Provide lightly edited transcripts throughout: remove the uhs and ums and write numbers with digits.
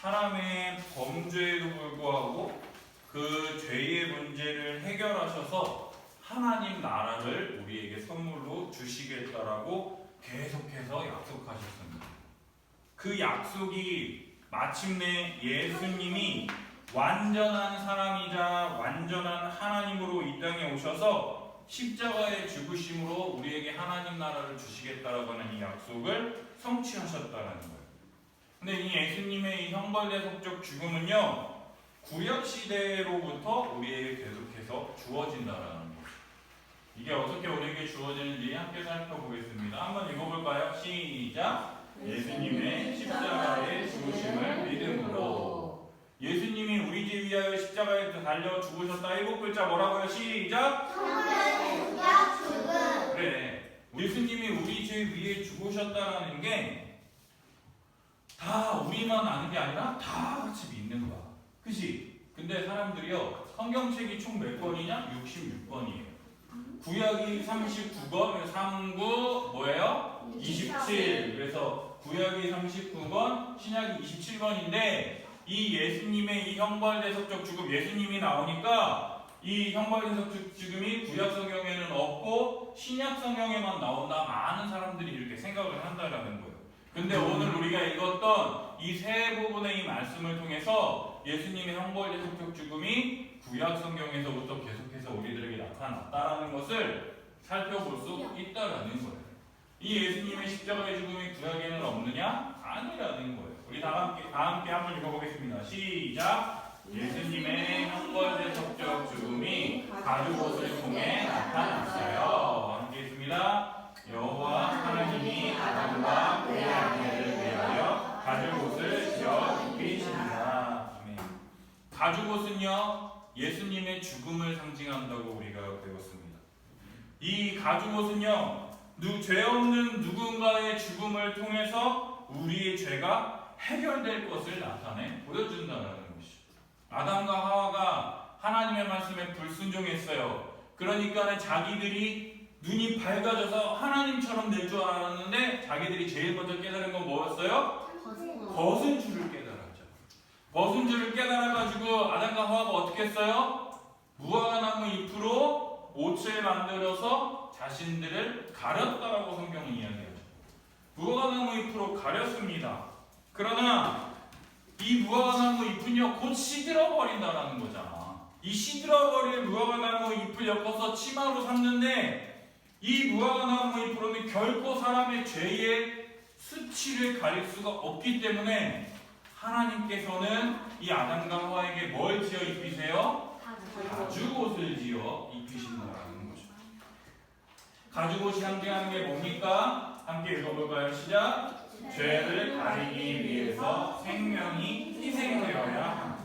사람의 범죄에도 불구하고 그 죄의 문제를 해결하셔서 하나님 나라를 우리에게 선물로 주시겠다라고 계속해서 약속하셨습니다. 그 약속이 마침내 예수님이 완전한 사람이자 완전한 하나님으로 이 땅에 오셔서 십자가의 죽으심으로 우리에게 하나님 나라를 주시겠다라고 하는 이 약속을 성취하셨다라는 거예요. 근데 이 예수님의 이 형벌대속적 죽음은요, 구약시대로부터 우리에게 계속해서 주어진다라는 거예요. 이게 어떻게 우리에게 주어지는지 함께 살펴보겠습니다. 한번 읽어볼까요? 시작! 예수님의 십자가의 죽으심을 믿음으로. 예수님이 우리 죄 위하여 십자가에 달려 죽으셨다. 7글자 뭐라고요? 시작! 형벌대속적 죽음. 그래, 예수님이 우리 죄 위에 죽으셨다는 게 다 우리만 아는 게 아니라 다 같이 믿는 거야. 그치? 근데 사람들이요, 성경책이 총 몇 권이냐? 66권이에요. 구약이 39권, 39 뭐예요? 27. 그래서 구약이 39권, 신약이 27권인데 이 예수님의 이 형벌대속적 죽음, 예수님이 나오니까 이 형벌대속적 죽음이 구약 성경에는 없고 신약 성경에만 나온다. 많은 사람들이 이렇게 생각을 한다라는 거예요. 근데 오늘 우리가 읽었던 이 세 부분의 이 말씀을 통해서 예수님의 형벌대속적 죽음이 구약 성경에서부터 계속해서 우리들에게 나타났다라는 것을 살펴볼 수 있다라는 거예요. 이 예수님의 십자가의 죽음이 구약에는 없느냐? 아니라는 거예요. 우리 다 함께 한번 읽어보겠습니다. 시작! 예수님의 형벌대속적 죽음이 가죽옷을 통해 나타났어요. 함께 읽습니다. 여호와 하나님이 아담과 그의 아내를 위하여 가죽옷을 지어 입히시니라. 아멘. 가죽옷은요, 예수님의 죽음을 상징한다고 우리가 배웠습니다. 이 가죽옷은요, 죄 없는 누군가의 죽음을 통해서 우리의 죄가 해결될 것을 나타내 보여준다는 것이죠. 아담과 하와가 하나님의 말씀에 불순종했어요. 그러니까 자기들이 눈이 밝아져서 하나님처럼 될 줄 알았는데 자기들이 제일 먼저 깨달은 건 뭐였어요? 벗은 줄을 깨달았죠. 벗은 줄을 깨달아가지고 아담과 하와가 어떻게 했어요? 무화과나무 잎으로 옷을 만들어서 자신들을 가렸다라고 성경은 이야기하죠. 무화과나무 잎으로 가렸습니다. 그러나 이 무화과나무 잎은요, 곧 시들어버린다라는 거잖아. 이 시들어버린 무화과나무 잎을 엮어서 치마로 삼는데 이 무화과나무 잎으로는 결코 사람의 죄의 수치를 가릴 수가 없기 때문에 하나님께서는 이 아담과 하와에게 뭘 지어 입히세요? 가죽옷을 지어 입히신다는 거죠. 가죽옷이 상징하는 게 뭡니까? 함께 읽어볼까요? 시작! 죄를 가리기 위해서 생명이 희생되어야 합니다.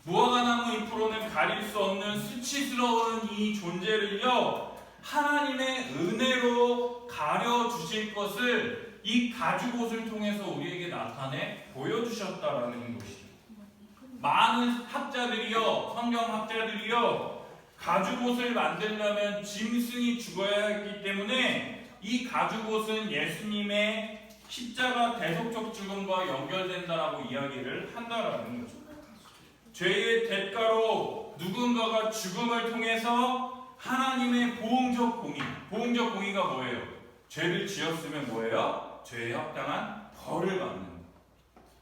무화과나무 잎으로는 가릴 수 없는 수치스러운 이 존재를요, 하나님의 은혜로 가려주실 것을 이 가죽옷을 통해서 우리에게 나타내 보여주셨다라는 것이죠. 많은 학자들이요, 성경학자들이요, 가죽옷을 만들려면 짐승이 죽어야 했기 때문에 이 가죽옷은 예수님의 십자가 대속적 죽음과 연결된다라고 이야기를 한다라는 거죠. 죄의 대가로 누군가가 죽음을 통해서 하나님의 보응적 공의, 보응적 공의가 뭐예요? 죄를 지었으면 뭐예요? 죄에 합당한 벌을 받는 것.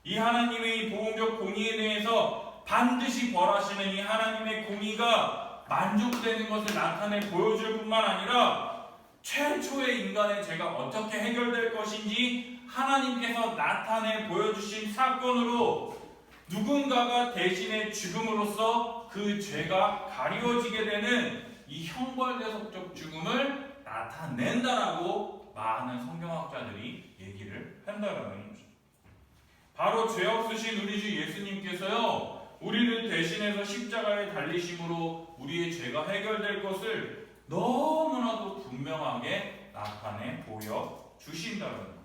이 하나님의 이 보응적 공의에 대해서 반드시 벌하시는 이 하나님의 공의가 만족되는 것을 나타내 보여줄 뿐만 아니라 최초의 인간의 죄가 어떻게 해결될 것인지 하나님께서 나타내 보여주신 사건으로 누군가가 대신에 죽음으로써 그 죄가 가리워지게 되는 이 형벌대속적 죽음을 나타낸다라고 많은 성경학자들이 얘기를 한다라는 거죠. 바로 죄 없으신 우리 주 예수님께서요, 우리를 대신해서 십자가에 달리심으로 우리의 죄가 해결될 것을 너무나도 분명하게 나타내 보여주신다는 거죠.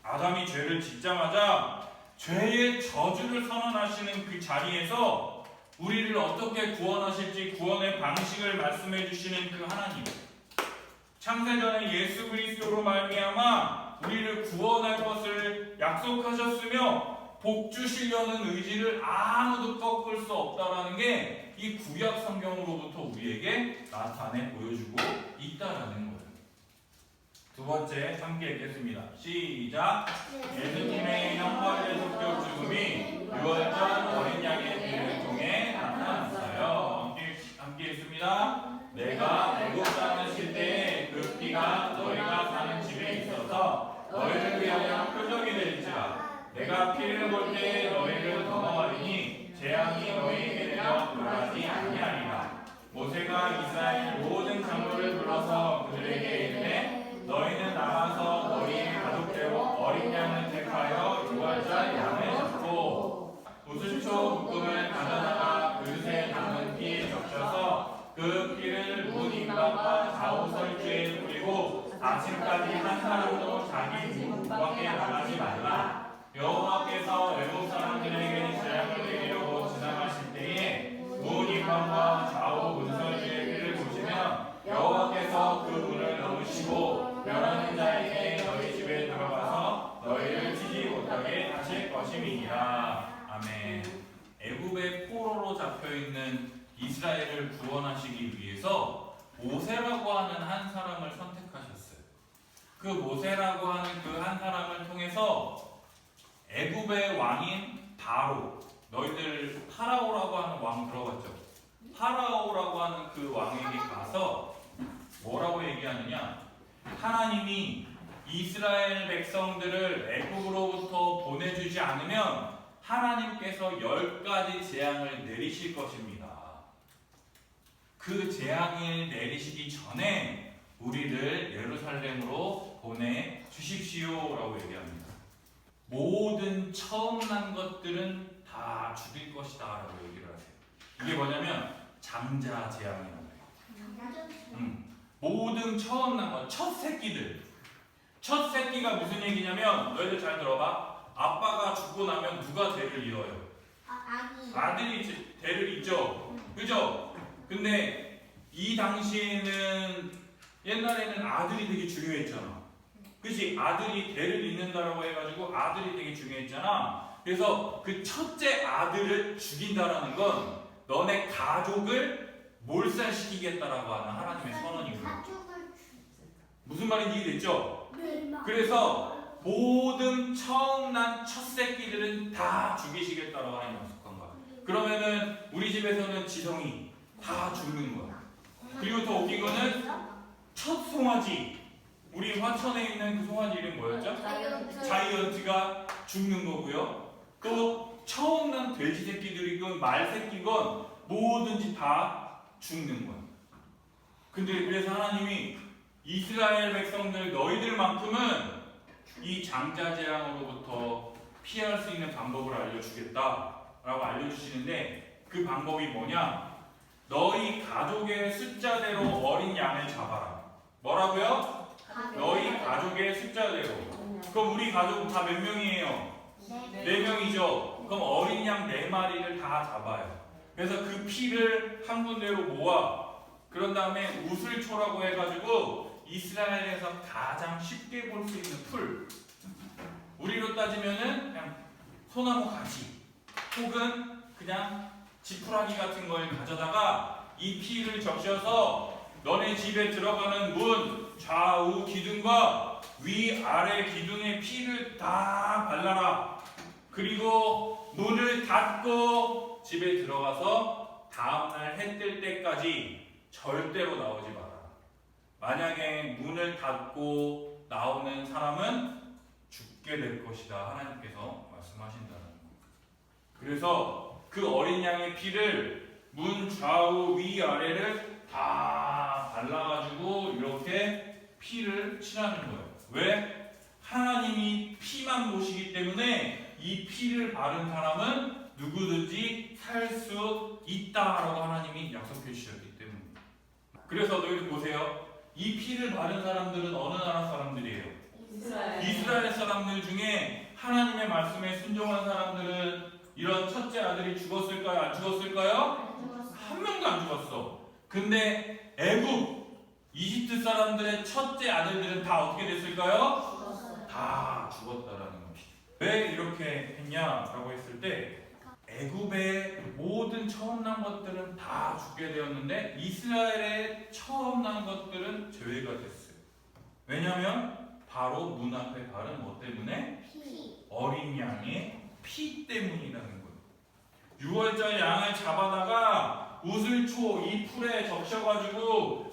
아담이 죄를 짓자마자 죄의 저주를 선언하시는 그 자리에서 우리를 어떻게 구원하실지 구원의 방식을 말씀해 주시는 그 하나님, 창세전에 예수 그리스도로 말미암아 우리를 구원할 것을 약속하셨으며 복 주시려는 의지를 아무도 꺾을 수 없다라는 게 이 구약 성경으로부터 우리에게 나타내 보여주고 있다라는 거예요. 두 번째 함께 읽겠습니다. 시작. 예수님의 형벌의 속죄 죽음이 6월 전 어린 양의 피를 통해 나타났어요. 함께 읽습니다. 내가 애굽 땅을 때에 그 피가 너희가 사는 집에 있어서 너희를 위하여 표적이 될지라. 내가 피를 볼 때 너희를 넘어가리니 재앙이 너희에게 내려 돌아가지 아니하리라. 모세가 이스라엘 모든 장로를 불러서 그들에게 이르되 너희는 나가서 너희의 가족대로 어린 양을 택하여 6월절 양을 잡고 우슬초 묶음을 가져다가 그릇에 담은 피에 적셔서 그 피를 문 임방과 좌우 설주에 뿌리고 아침까지 한 사람도 자기 문 밖에 나가지 말라. 여호와께서 애국 사람들에게 재앙을 내리려고 지나가실 때에 문 임방과 좌우 문설주의 피를 보시면 여호와께서 그 문을 넘으시고 멸하는 자에게 너희 집에 들어가서 너희를 치지 못하게 하실 것임이니라. 아멘. 애굽의 포로로 잡혀있는 이스라엘을 구원하시기 위해서 모세라고 하는 한 사람을 선택하셨어요. 그 모세라고 하는 그 한 사람을 통해서 애굽의 왕인 바로, 너희들 파라오라고 하는 왕 들어봤죠? 파라오라고 하는 그 왕에게 가서 뭐라고 얘기하느냐? 하나님이 이스라엘 백성들을 애굽으로부터 보내주지 않으면 하나님께서 10가지 재앙을 내리실 것입니다. 그 재앙을 내리시기 전에 우리를 예루살렘으로 보내주십시오라고 얘기합니다. 모든 처음 난 것들은 다 죽일 것이다 라고 얘기를 하세요. 이게 뭐냐면 장자 재앙이라고 해요. 모든 처음 난 것, 첫 새끼들. 첫 새끼가 무슨 얘기냐면 너희들 잘 들어봐. 아빠가 죽고 나면 누가 대를 이어요? 아들이 대를 잇죠. 그죠? 근데 이 당시에는 옛날에는 아들이 되게 중요했잖아. 그치? 아들이 대를 잇는다라고 해가지고 아들이 되게 중요했잖아. 그래서 그 첫째 아들을 죽인다라는 건 너네 가족을 몰살시키겠다라고 하는 하나님의 선언이고요. 무슨 말인지 이해됐죠? 그래서 모든 처음 난 첫 새끼들은 다 죽이시겠다라고 하나님 약속한 거야. 그러면은 우리 집에서는 지성이 다 죽는 거야. 그리고 더 웃긴 거는 첫 송아지, 우리 화천에 있는 그 송아지 이름 뭐였죠? 자이언트가 죽는 거고요. 또 처음 난 돼지 새끼들이건 말 새끼건 뭐든지 다 죽는 거야. 근데 그래서 하나님이 이스라엘 백성들 너희들만큼은 이 장자 재앙으로부터 피할 수 있는 방법을 알려주겠다라고 알려주시는데 그 방법이 뭐냐? 너희 가족의 숫자대로 어린 양을 잡아라. 뭐라고요? 너희 가족의 숫자대로. 그럼 우리 가족 다 몇 명이에요? 4명이죠. 그럼 어린 양 4마리를 다 잡아요. 그래서 그 피를 한 군데로 모아. 그런 다음에 우슬초라고 해가지고 이스라엘에서 가장 쉽게 볼 수 있는 풀. 우리로 따지면은 그냥 소나무 가지 혹은 그냥 지푸라기 같은 걸 가져다가 이 피를 적셔서 너네 집에 들어가는 문 좌우 기둥과 위아래 기둥에 피를 다 발라라. 그리고 문을 닫고 집에 들어가서 다음날 해 뜰 때까지 절대로 나오지 마라. 만약에 문을 닫고 나오는 사람은 죽게 될 것이다. 하나님께서 말씀하신다는 거. 그래서 그 어린 양의 피를 문 좌우 위아래를 다 발라가지고 이렇게 피를 칠하는 거예요. 왜? 하나님이 피만 보시기 때문에 이 피를 바른 사람은 누구든지 살 수 있다라고 하나님이 약속해 주셨기 때문에. 그래서 너희들 보세요. 이 피를 바른 사람들은 어느 나라 사람들이에요? 이스라엘 사람들 중에 하나님의 말씀에 순종한 사람들은 이런 첫째 아들이 죽었을까요? 안 죽었을까요? 한 명도 안 죽었어. 근데 애굽, 이집트 사람들의 첫째 아들들은 다 어떻게 됐을까요? 다 죽었다라는 겁니다. 왜 이렇게 했냐라고 했을 때 애굽의 모든 처음 난 것들은 다 죽게 되었는데 이스라엘의 처음 난 것들은 제외가 됐어요. 왜냐하면 바로 문 앞에 바른 뭐 때문에? 피. 어린 양의 피 때문이라는 거예요. 6월절 양을 잡아다가 우슬초 이 풀에 적셔가지고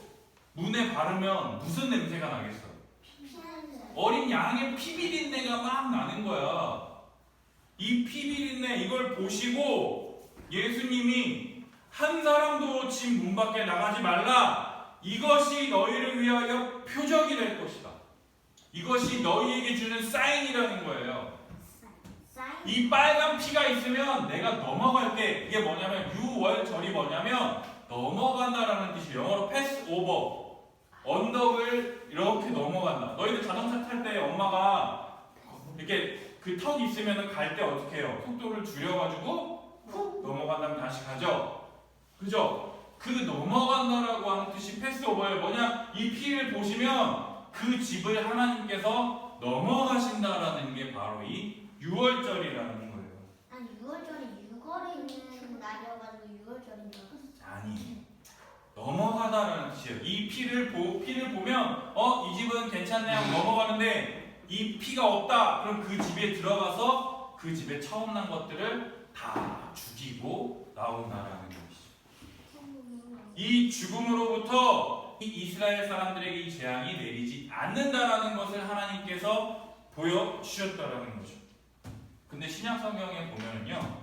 문에 바르면 무슨 냄새가 나겠어요? 피하는. 어린 양의 피 비린내가 막 나는 거야. 이 피 비린내 이걸 보시고 예수님이 한 사람도 집 문 밖에 나가지 말라. 이것이 너희를 위하여 표적이 될 것이다. 이것이 너희에게 주는 사인이라는 거예요. 사인. 이 빨간 피가 있으면 내가 넘어갈게. 이게 뭐냐면 유월절이 뭐냐면 넘어간다라는 뜻이에요. 영어로 패스 오버. 언덕을 이렇게 넘어간다. 너희들 자동차 탈 때 엄마가 이렇게 그 턱 있으면 갈 때 어떻게 해요? 속도를 줄여가지고 훅 넘어간 다음에 다시 가죠. 그죠? 그 넘어간다라고 하는 뜻이 패스 오버예요. 뭐냐? 이 피를 보시면 그 집을 하나님께서 넘어가신다라는 게 바로 이 유월절이라는 거예요. 아니 6월절이 6월에 있는 날이어가지고 6월절인 줄 알았어. 아니, 넘어가다라는 뜻이에요. 이 피를 보면 이 집은 괜찮네 하고 넘어가는데 이 피가 없다. 그럼 그 집에 들어가서 그 집에 처음 난 것들을 다 죽이고 나온다라는 것이죠. 이 죽음으로부터 이 이스라엘 사람들에게 이 재앙이 내리지 않는다라는 것을 하나님께서 보여주셨다라는 거죠. 근데 신약 성경에 보면은요,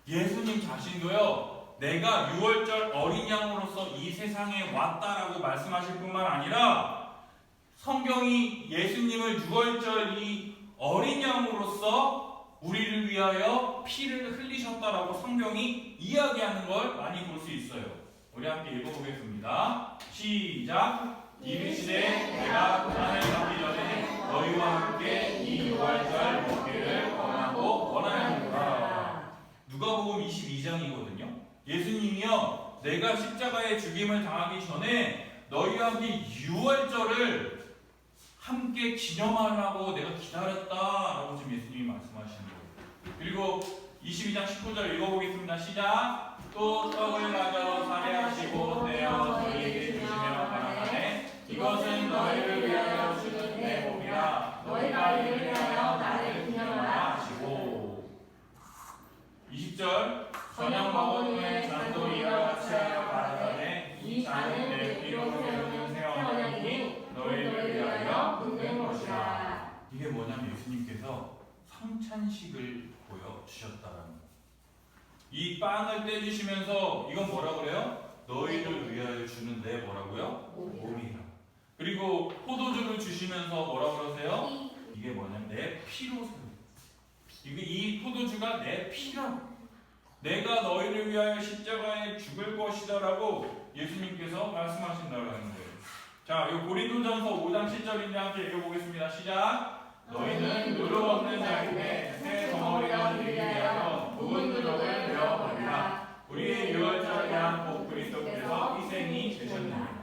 예수님 자신도요, 내가 유월절 어린 양으로서 이 세상에 왔다라고 말씀하실 뿐만 아니라 성경이 예수님을 유월절 이 어린 양으로서 우리를 위하여 피를 흘리셨다라고 성경이 이야기하는 걸 많이 볼 수 있어요. 우리 함께 읽어보겠습니다. 시작. 이르시되 내가 고난을 받기 전에 너희와 함께 이 유월절 먹기를 원하고 원하노라. 누가복음 22장이거든요. 예수님이요, 내가 십자가의 죽임을 당하기 전에 너희와 함께 유월절을 함께 기념하려고 내가 기다렸다라고 지금 예수님이 말씀하시는 거예요. 그리고 22장 19절 읽어보겠습니다. 시작. 또 떡을 가져 살해하시고 떼어 너희에게 주시며 가라사대 이것은 너희를 위하여 주는 내 몸이라 너희가 이를 위하여 나를 기념하라 하시고 20절 저녁 먹은 후에 잔도 이와 같이 하여 가라사대 이 잔은 내 피로 세우는 새 언약이니 너희를 위하여 붓는 것이라. 이게 뭐냐면 예수님께서 성찬식을 보여주셨다라는 거예요. 이 빵을 떼주시면서 이건 뭐라 그래요? 너희를 위하여 주는 내 뭐라고요? 몸이라. 그리고 포도주를 주시면서 뭐라 그러세요? 이게 뭐냐면 내 피로 세워. 이 포도주가 내 피라고. 내가 너희를 위하여 십자가에 죽을 것이다라고 예수님께서 말씀하신다라는 거예요. 자, 이 고린도전서 5장 7절인데 함께 읽어보겠습니다. 시작. 너희는 누룩 없는 자인데 새 덩어리가 되기 위하여 묵은 누룩을 내어버리라. 우리의 유월절 양 곧 그리스도께서 희생이 되셨느니라.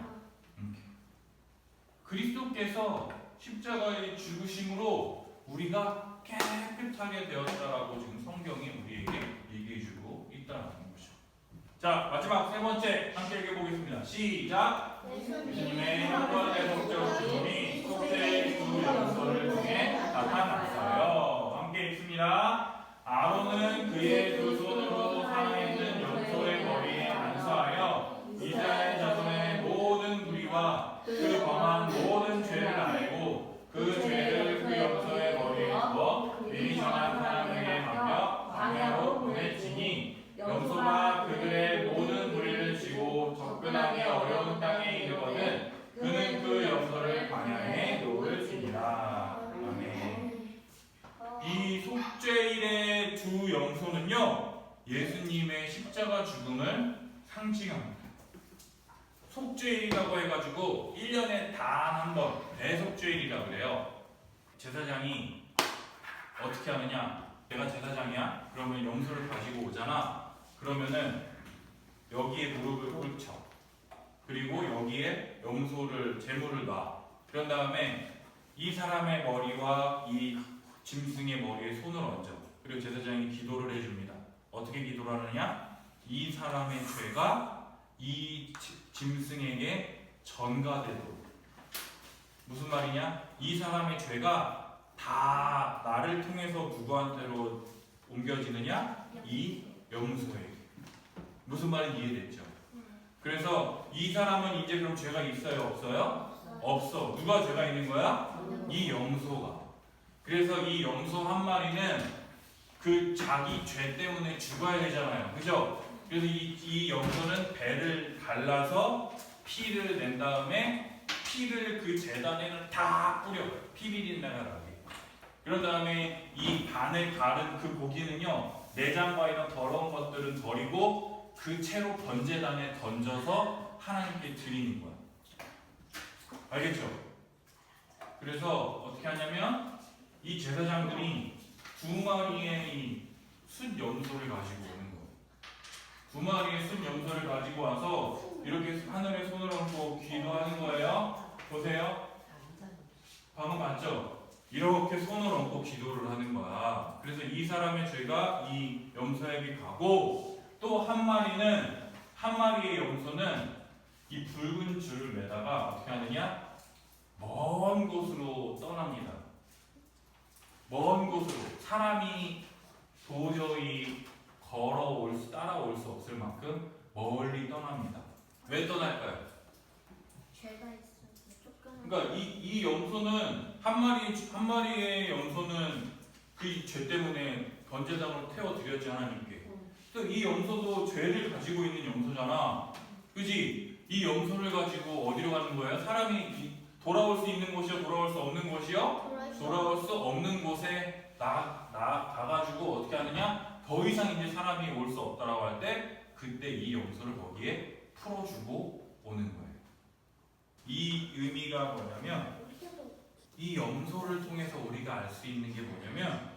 그리스도께서 십자가의 죽으심으로 우리가 깨끗하게 되었다라고 지금 성경이 우리에게 얘기해주고 있다는 것이죠. 자, 마지막 세 번째 함께 읽어보겠습니다. 시작. 예수님의 형벌의 목적 죽음이 속죄의 두 연소를 통해 나타났어요. 함께 읽습니다. 아론은 그의 두 손으로 살아있는 연소의 머리에 안수하여 이스라엘 자손의 모든 무리와 그 범한 모든 죄를 알고 그 죄를 그 연소의 머리에 두어 미리 정한 사람에게 맡겨 광야로 보낼지니 염소가 그들의 모든 무리를 지고 접근하기 어려운 땅에 이르거든 그는 그 염소를 광야에 놓을지니라. 아멘. 이 속죄일의 두 염소는요, 예수님의 십자가 죽음을 상징합니다. 속죄일이라고 해가지고 1년에 단 한 번 대속죄일이라고 그래요. 제사장이 어떻게 하느냐, 내가 제사장이야? 그러면 염소를 가지고 오잖아. 그러면은 여기에 무릎을 꿇쳐. 그리고 여기에 염소를 제물을 놔. 그런 다음에 이 사람의 머리와 이 짐승의 머리에 손을 얹어. 그리고 제사장이 기도를 해줍니다. 어떻게 기도를 하느냐? 이 사람의 죄가 이 짐승에게 전가되도록. 무슨 말이냐? 이 사람의 죄가 다 나를 통해서 누구한테로 옮겨지느냐? 이 염소에게. 무슨 말인지 이해됐죠? 그래서 이 사람은 이제 그럼 죄가 있어요? 없어요? 없어. 누가 죄가 있는 거야? 이 염소가. 그래서 이 염소 한 마리는 그 자기 죄 때문에 죽어야 되잖아요. 그죠? 그래서 이 염소는 배를 갈라서 피를 낸 다음에 피를 그 제단에는 다 뿌려. 피비린내가 나게. 그런 다음에 이 반을 가른 그 고기는요, 내장과 이런 더러운 것들은 버리고 그 채로 번제단에 던져서 하나님께 드리는 거야. 알겠죠? 그래서 어떻게 하냐면 이 제사장들이 2마리의 이 순염소를 가지고 오는 거예요. 2마리의 순염소를 가지고 와서 이렇게 하늘에 손을 얹고 기도하는 거예요. 보세요. 방금 봤죠? 이렇게 손을 얹고 기도를 하는 거야. 그래서 이 사람의 죄가 이 염소에게 가고, 또 한 마리의 염소는 이 붉은 줄을 매다가 어떻게 하느냐? 먼 곳으로 떠납니다. 먼 곳으로. 사람이 도저히 따라올 수 없을 만큼 멀리 떠납니다. 왜 떠날까요? 죄가 있어서 조금. 그러니까 이 염소는 한 마리의 염소는 그 죄 때문에 번제단으로 태워드렸지, 하나님께. 또 이 염소도 죄를 가지고 있는 염소잖아. 그지? 이 염소를 가지고 어디로 가는 거예요? 사람이 돌아올 수 있는 곳이요? 돌아올 수 없는 곳이요? 돌아올 수 없는 곳에 가가지고 어떻게 하느냐? 더 이상 이제 사람이 올 수 없다라고 할 때 그때 이 염소를 거기에 풀어주고 오는 거예요. 이 의미가 뭐냐면, 이 염소를 통해서 우리가 알 수 있는 게 뭐냐면,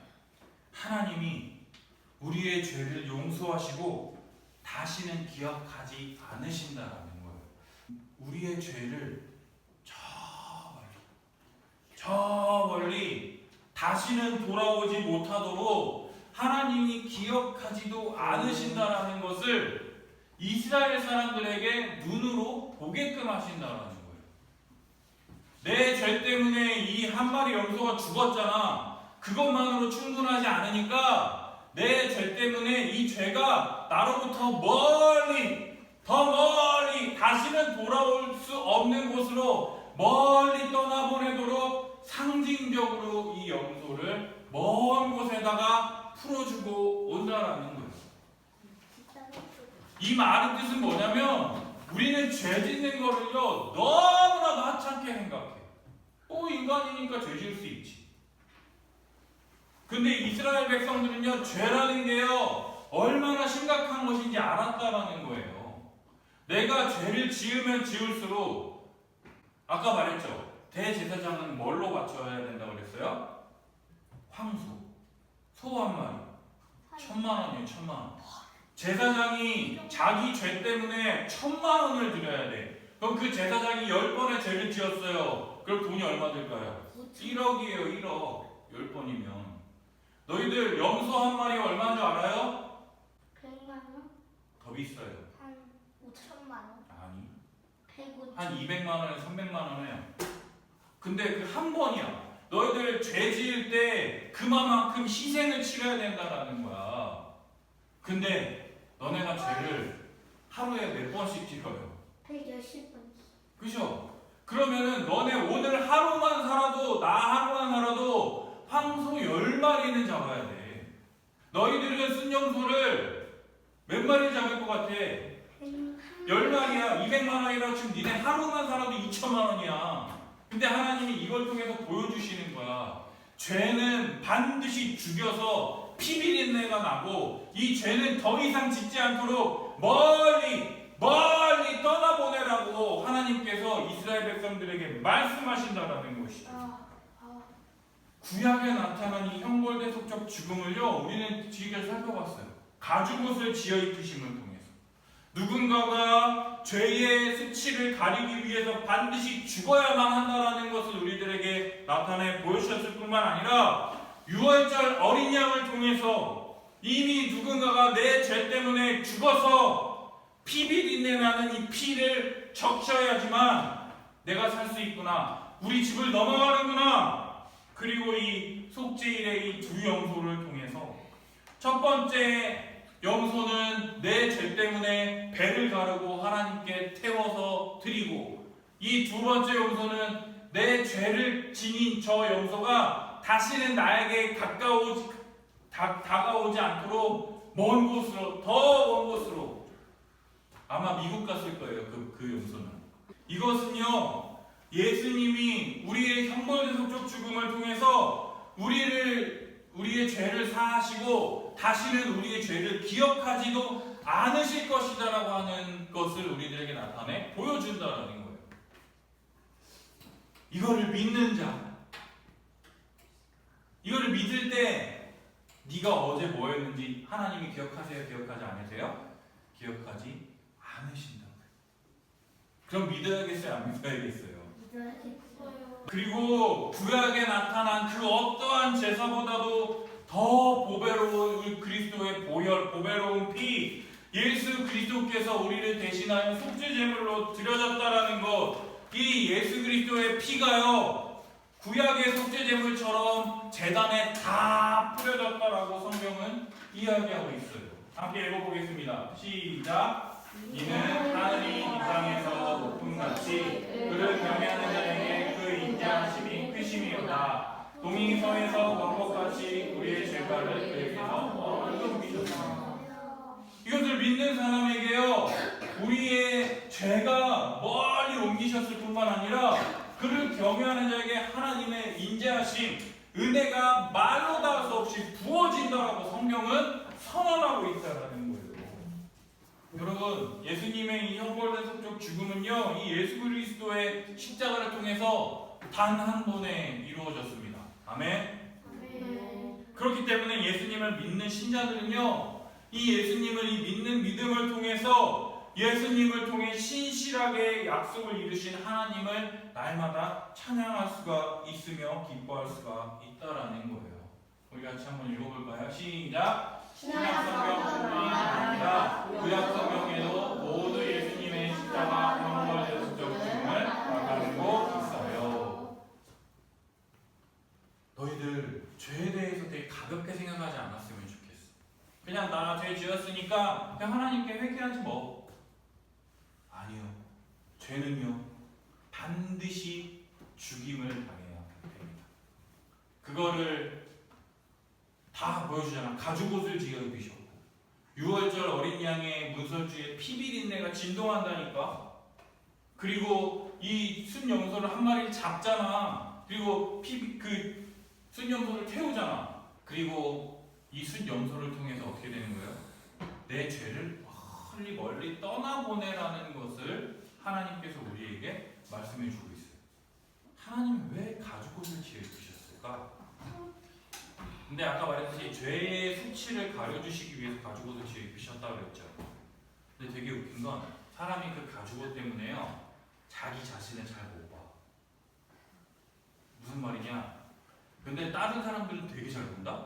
하나님이 우리의 죄를 용서하시고 다시는 기억하지 않으신다라는 거예요. 우리의 죄를 저 멀리 다시는 돌아오지 못하도록 하나님이 기억하지도 않으신다라는 것을 이스라엘 사람들에게 눈으로 보게끔 하신다라는 거예요. 내 죄 때문에 이 한 마리 염소가 죽었잖아. 그것만으로 충분하지 않으니까 내 죄 때문에 이 죄가 나로부터 더 멀리 다시는 돌아올 수 없는 곳으로 멀리 떠나보내도록 상징적으로 이 염소를 먼 곳에다가 풀어주고 온다라는 거예요. 이 말의 뜻은 뭐냐면, 우리는 죄 짓는 거를요 너무나도 하찮게 생각해. 인간이니까 죄 지을 수 있지. 근데 이스라엘 백성들은요, 죄라는 게요 얼마나 심각한 것인지 알았다라는 거예요. 내가 죄를 지으면 지을수록, 아까 말했죠, 대제사장은 뭘로 바쳐야 된다고 그랬어요? 황소, 소 한 마리 1,000,000원이에요. 1,000,000원. 제사장이 자기 죄 때문에 1,000,000원을 드려야 돼. 그럼 그 제사장이 10번의 죄를 지었어요. 그럼 돈이 얼마 들까요? 1억이에요. 1억. 10번이면. 너희들 염소 한 마리 얼마인 줄 알아요? 100만 원? 더 비싸요. 한 5천만 원? 아니, 150. 한 200만 원에 300만 원에. 근데 그 한 번이야. 너희들 죄 지을 때 그만큼 희생을 치러야 된다라는 거야. 근데 너네가 죄를 하루에 몇 번씩 지어요? 110번. 그죠? 그러면은 너네 오늘 하루만 살아도, 나 하루만 살아도 황소 10마리는 잡아야 돼. 너희들은 순염소를 몇 마리 잡을 것 같아? 10마리야. 200만 원이라고 지금 니네 하루만 살아도 2천만 원이야. 근데 하나님이 이걸 통해서 보여주시는 거야. 죄는 반드시 죽여서 피비린내가 나고, 이 죄는 더 이상 짓지 않도록 멀리 떠나보내라고 하나님께서 이스라엘 백성들에게 말씀하신다라는 것이죠. 구약에 나타난 이 형벌대속적 죽음을요, 우리는 지금까지 살펴봤어요. 가죽옷을 지어 입히심을 통해서 누군가가 죄의 수치를 가리기 위해서 반드시 죽어야만 한다라는 것을 우리들에게 나타내 보여주셨을 뿐만 아니라, 유월절 어린 양을 통해서 이미 누군가가 내 죄 때문에 죽어서 피비린내 나는 이 피를 적셔야지만 내가 살 수 있구나. 우리 집을 넘어가는구나. 그리고 이 속죄일의 이 두 염소를 통해서 첫 번째 염소는 내 죄 때문에 배를 가르고 하나님께 태워서 드리고, 이 두 번째 염소는 내 죄를 지닌 저 염소가 다시는 나에게 다가오지 않도록 먼 곳으로, 더 먼 곳으로, 아마 미국 갔을 거예요. 그 염소는. 이것은요, 예수님이 우리의 형벌대속적 죽음을 통해서 우리의 죄를 사하시고 다시는 우리의 죄를 기억하지도 않으실 것이다라고 하는 것을 우리들에게 나타내 보여준다라는 거예요. 이거를 믿는 자, 이거를 믿을 때 네가 어제 뭐 했는지 하나님이 기억하세요? 기억하지 않으세요? 기억하지 않으신다. 그럼 믿어야겠어요? 안 믿어야겠어요? 그리고 구약에 나타난 그 어떠한 제사보다도 더 보배로운 그리스도의 보혈, 보배로운 피, 예수 그리스도께서 우리를 대신하여 속죄제물로 드려졌다라는 것, 이 예수 그리스도의 피가요, 구약의 속죄제물처럼 제단에 다 뿌려졌다라고 성경은 이야기하고 있어요. 함께 읽어보겠습니다. 시작. 이는 하늘이 이 땅에서 높음같이 그를 경외하는 자에게 그 인자하심이 크심이로다. 동이 서에서 왕복같이 우리의 죄가를 그에게서 멀리 옮기셨습니다. 이것을 믿는 사람에게요, 우리의 죄가 멀리 옮기셨을 뿐만 아니라 그를 경외하는 자에게 하나님의 인자하심, 은혜가 말로 닿을 수 없이 부어진다라고 성경은 선언하고 있다라는 거예요. 여러분, 예수님의 이 형벌대속적 죽음은요, 이 예수 그리스도의 십자가를 통해서 단 한 번에 이루어졌습니다. 아멘. 그렇기 때문에 예수님을 믿는 신자들은요, 이 예수님을 이 믿는 믿음을 통해서 예수님을 통해 신실하게 약속을 이루신 하나님을 날마다 찬양할 수가 있으며 기뻐할 수가 있다라는 거예요. 우리 같이 한번 읽어볼까요? 시작. 신약성경뿐만 아니라 구약성경에도 모두 예수님의 십자가 형벌대속적 죽음을 말하고 있어요. 너희들 죄에 대해서 되게 가볍게 생각하지 않았으면 좋겠어. 그냥 나 죄 지었으니까 그냥 하나님께 회개하지 뭐. 아니요. 죄는요, 반드시 죽임을 당해야 됩니다. 그거를 다 보여주잖아. 가죽옷을 지어 입으셨고, 유월절 어린 양의 문설주에 피비린내가 진동한다니까. 그리고 이 순염소를 한 마리를 잡잖아. 그리고 그 순염소를 태우잖아. 그리고 이 순염소를 통해서 어떻게 되는 거예요? 내 죄를 멀리 떠나보내라는 것을 하나님께서 우리에게 말씀해 주고 있어요. 하나님은 왜 가죽옷을 지어 입으셨을까? 근데 아까 말했듯이 죄의 수치를 가려주시기 위해서 가죽옷을 지어 입으셨다고 했죠. 근데 되게 웃긴 건 사람이 그 가죽옷 때문에요, 자기 자신을 잘 못 봐. 무슨 말이냐? 근데 다른 사람들은 되게 잘 본다?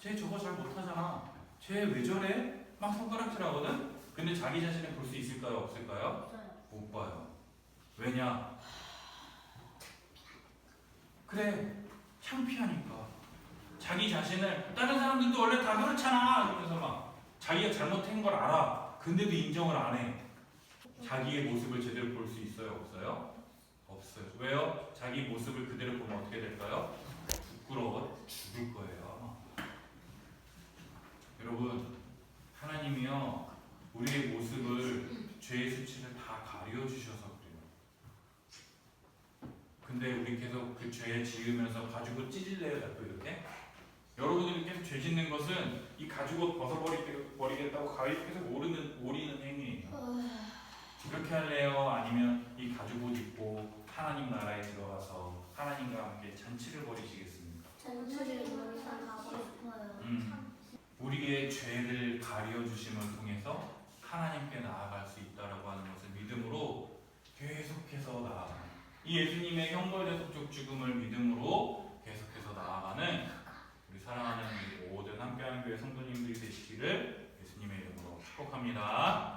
쟤 저거 잘 못하잖아. 쟤 왜 저래? 막 손가락질하거든? 근데 자기 자신을 볼 수 있을까요? 없을까요? 못 봐요. 왜냐? 그래, 창피하니까. 자기 자신을, 다른 사람들도 원래 다 그렇잖아 이러면서 막 자기가 잘못한 걸 알아. 근데도 인정을 안 해. 자기의 모습을 제대로 볼 수 있어요? 없어요? 없어요. 왜요? 자기 모습을 그대로 보면 어떻게 될까요? 부끄러워 죽을 거예요. 여러분, 하나님이요, 우리의 모습을, 죄의 수치를 다 가려주셔서 그래요. 근데 우리 계속 그 죄 지으면서 가죽을 찢을래요? 자꾸 이렇게? 여러분들이 계속 죄 짓는 것은 이 가죽옷 벗어버리겠다고 계속 오리는 행위예요. 그렇게 할래요? 아니면 이 가죽옷 입고 하나님 나라에 들어가서 하나님과 함께 잔치를 벌이시겠습니까? 잔치를 하고 싶어요. 우리의 죄를 가려주심을 통해서 하나님께 나아갈 수 있다라고 하는 것을 믿음으로 계속해서 나아가는, 이 예수님의 형벌대속적 죽음을 믿음으로 계속해서 나아가는 우리 교회 성도님들이 되시기를 예수님의 이름으로 축복합니다.